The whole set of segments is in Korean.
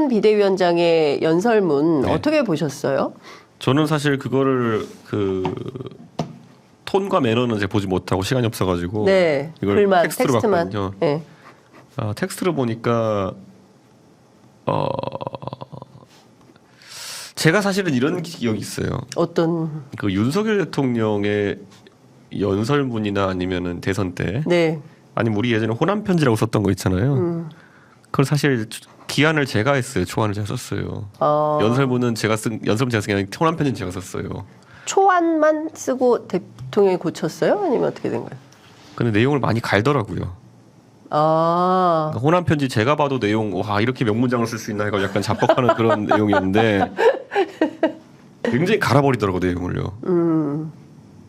김기현 비대위원장의 연설문 네. 어떻게 보셨어요? 저는 사실 그거를 톤과 매너는 제가 보지 못하고 시간이 없어가지고 네, 이걸 글만, 텍스트로 텍스트만. 봤거든요. 네. 텍스트로 보니까 제가 사실은 이런 기억이 있어요. 어떤? 그 윤석열 대통령의 연설문이나 아니면은 대선 때, 네. 아니면 우리 예전에 호남 편지라고 썼던 거 있잖아요. 그걸 사실 기한을 제가 했어요. 초안을 제가 썼어요. 연설문은 제가 쓴 게 아니라 호남 편지는 제가 썼어요. 초안만 쓰고 대통령이 고쳤어요? 아니면 어떻게 된 거예요? 근데 내용을 많이 갈더라고요. 그러니까 호남 편지 제가 봐도 내용 와 이렇게 명문장을 쓸 수 있나 해가 약간 자뻑하는 그런 내용이었는데 굉장히 갈아버리더라고 내용을요.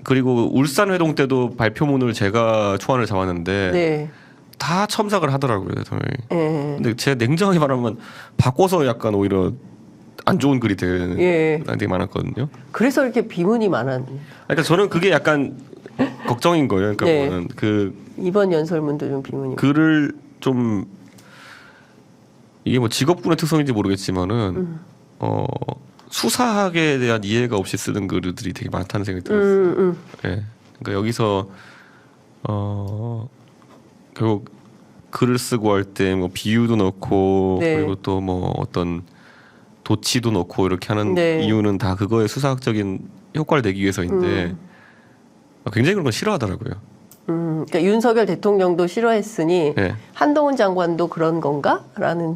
그리고 울산 회동 때도 발표문을 제가 초안을 잡았는데 네. 다 첨삭을 하더라고요. 대통령이. 예. 근데 제가 냉정하게 말하면 바꿔서 약간 오히려 안 좋은 글이 되는 예. 되게 많았거든요. 그래서 이렇게 비문이 많았네. 그러니까 저는 그게 약간 걱정인 거예요. 그러니까 네. 저는 그 이번 연설문도 좀 비문이. 글을 좀 이게 뭐 직업군의 특성인지 모르겠지만은 수사학에 대한 이해가 없이 쓰는 글들이 되게 많다는 생각이 들었어요. 예. 그러니까 여기서 결국 글을 쓰고 할 때 뭐 비유도 넣고 네. 그리고 또 뭐 어떤 도치도 넣고 이렇게 하는 네. 이유는 다 그거의 수사학적인 효과를 내기 위해서인데 굉장히 그런 거 싫어하더라고요. 그러니까 윤석열 대통령도 싫어했으니 네. 한동훈 장관도 그런 건가?라는.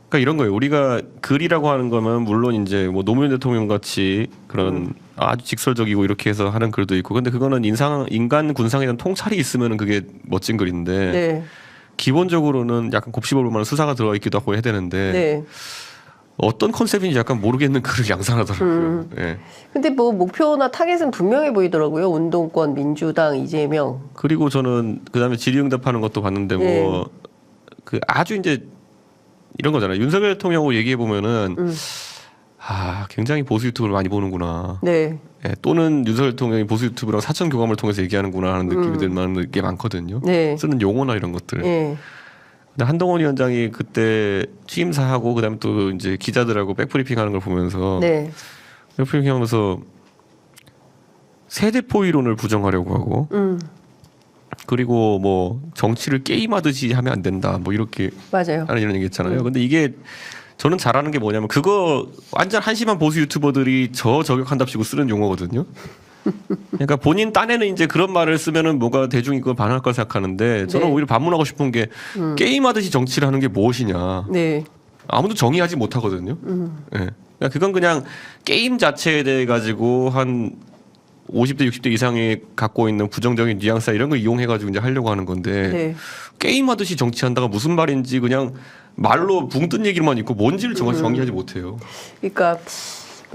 그러니까 이런 거예요. 우리가 글이라고 하는 거면 물론 이제 뭐 노무현 대통령 같이 그런 아주 직설적이고 이렇게 해서 하는 글도 있고, 근데 그거는 인간 군상에 대한 통찰이 있으면 그게 멋진 글인데 네. 기본적으로는 약간 곱씹어볼 만한 수사가 들어가 있기도 하고 해야 되는데 네. 어떤 컨셉인지 약간 모르겠는 글을 양산하더라고요. 예. 근데 뭐 목표나 타겟은 분명해 보이더라고요. 운동권, 민주당, 이재명. 그리고 저는 그다음에 질의응답하는 것도 봤는데 네. 뭐 그 아주 이제 이런 거잖아요. 윤석열 대통령하고 얘기해 보면은 굉장히 보수 유튜브를 많이 보는구나. 네. 예, 또는 윤석열 대통령이 보수 유튜브랑 사천 교감을 통해서 얘기하는구나 하는 느낌이 들 만한 게 많거든요. 네. 쓰는 용어나 이런 것들. 네. 근데 한동훈 위원장이 그때 취임사하고 그다음에 또 이제 기자들하고 백브리핑하는 걸 보면서 네. 백브리핑하면서 세대포 이론을 부정하려고 하고 그리고 뭐 정치를 게임하듯이 하면 안 된다 뭐 이렇게 맞아요. 하는 이런 얘기 있잖아요. 근데 이게 저는 잘하는 게 뭐냐면 그거 완전 한심한 보수 유튜버들이 저격한답시고 쓰는 용어거든요. 그러니까 본인 딴에는 이제 그런 말을 쓰면은 뭐가 대중이 그걸 반할 거 생각하는데 저는 네. 오히려 반문하고 싶은 게 게임하듯이 정치를 하는 게 무엇이냐. 네. 아무도 정의하지 못하거든요. 예. 그러니까 그건 그냥 게임 자체에 대해 가지고 한 50대 60대 이상이 갖고 있는 부정적인 뉘앙스 이런 걸 이용해 가지고 이제 하려고 하는 건데 네. 게임하듯이 정치한다가 무슨 말인지 그냥 말로 붕 뜬 얘기만 있고 뭔지를 정확히 정의하지 못해요. 그러니까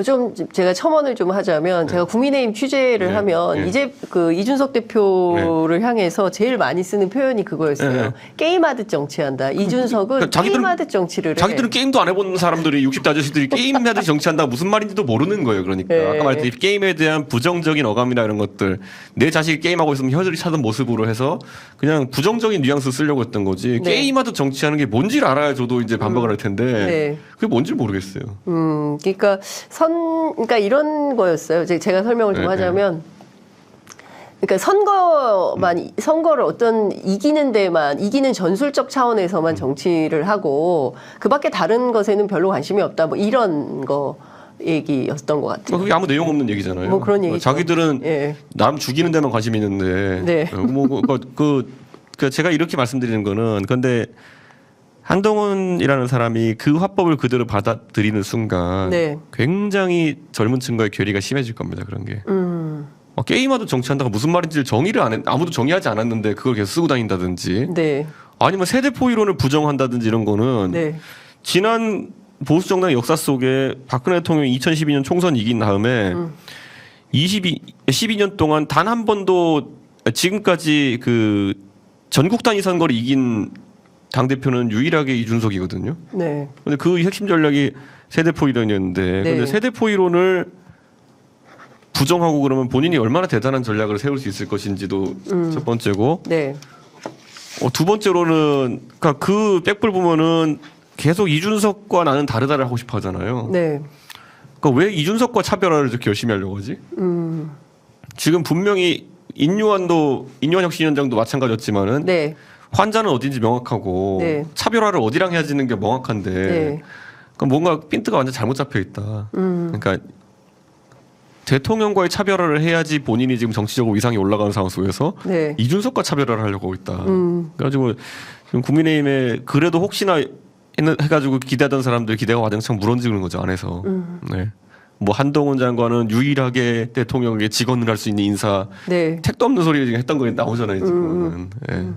좀 제가 첨언을 좀 하자면 제가 국민의힘 취재를 네. 하면 네. 이제 그 이준석 대표를 향해서 제일 많이 쓰는 표현이 그거였어요. 네. 게임하듯 정치한다. 이준석은 게임하듯 정치를 해. 자기들은 게임도 안 해본 사람들이 60대 아저씨들이 게임하듯 정치한다 무슨 말인지도 모르는 거예요. 그러니까 네. 아까 말했듯이 게임에 대한 부정적인 어감이나 이런 것들 내 자식이 게임하고 있으면 혀들이 차던 모습으로 해서 그냥 부정적인 뉘앙스 쓰려고 했던 거지. 네. 게임하듯 정치하는 게 뭔지를 알아야 저도 이제 반박을 할 텐데 네. 그게 뭔지 모르겠어요. 그러니까 그러니까 이런 거였어요. 제가 설명을 좀 네, 하자면, 그러니까 선거를 어떤 이기는 전술적 차원에서만 정치를 하고, 그 밖에 다른 것에는 별로 관심이 없다. 뭐 이런 거 얘기였던 것 같아요. 그게 아무 내용 없는 얘기잖아요. 뭐 그런 얘기죠. 자기들은 예. 남 죽이는 데만 관심이 있는데, 네. 제가 이렇게 말씀드리는 거는 근데. 한동훈이라는 사람이 그 화법을 그대로 받아들이는 순간 네. 굉장히 젊은 층과의 괴리가 심해질 겁니다. 그런 게. 게임하듯 정치한다가 무슨 말인지를 아무도 정의하지 않았는데 그걸 계속 쓰고 다닌다든지 네. 아니면 세대포 이론을 부정한다든지 이런 거는 네. 지난 보수 정당의 역사 속에 박근혜 대통령이 2012년 총선 이긴 다음에 12년 동안 단 한 번도 지금까지 그 전국 단위 선거를 이긴 당대표는 유일하게 이준석이거든요. 네. 근데 그 핵심 전략이 세대포 이론이었는데, 네. 근데 세대포 이론을 부정하고 그러면 본인이 얼마나 대단한 전략을 세울 수 있을 것인지도 첫 번째고, 네. 두 번째로는 그러니까 그 백불 보면은 계속 이준석과 나는 다르다를 하고 싶어 하잖아요. 네. 그러니까 왜 이준석과 차별화를 이렇게 열심히 하려고 하지? 지금 분명히 인유한 혁신위원장도 마찬가지였지만은 네. 환자는 어딘지 명확하고 네. 차별화를 어디랑 해야 되는 게 명확한데 네. 그러니까 뭔가 핀트가 완전 잘못 잡혀 있다. 그러니까 대통령과의 차별화를 해야지 본인이 지금 정치적으로 위상이 올라가는 상황 속에서 네. 이준석과 차별화를 하려고 하고 있다. 그래가지고 지금 국민의힘에 그래도 혹시나 해가지고 기대하던 사람들 기대가 와장창 무너지는 거죠 안에서. 네. 뭐 한동훈 장관은 유일하게 대통령에게 직언을 할 수 있는 인사. 네. 택도 없는 소리 지금 했던 거 나오잖아요 지금은. 네.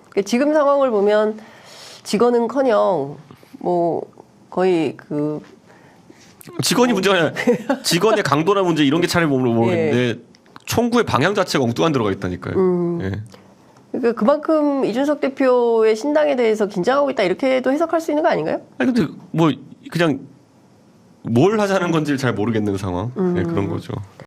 그러니까 지금 상황을 보면 직원은커녕 뭐 거의 그 직원이 문제가 아니라 직원의 강도나 문제 이런 게 차라리 모르겠는데 예. 총구의 방향 자체가 엉뚱한 들어가 있다니까요. 예. 그러니까 그만큼 이준석 대표의 신당에 대해서 긴장하고 있다 이렇게도 해석할 수 있는 거 아닌가요? 아니 근데 뭐 그냥 뭘 하자는 건지 잘 모르겠는 상황. 네, 그런 거죠.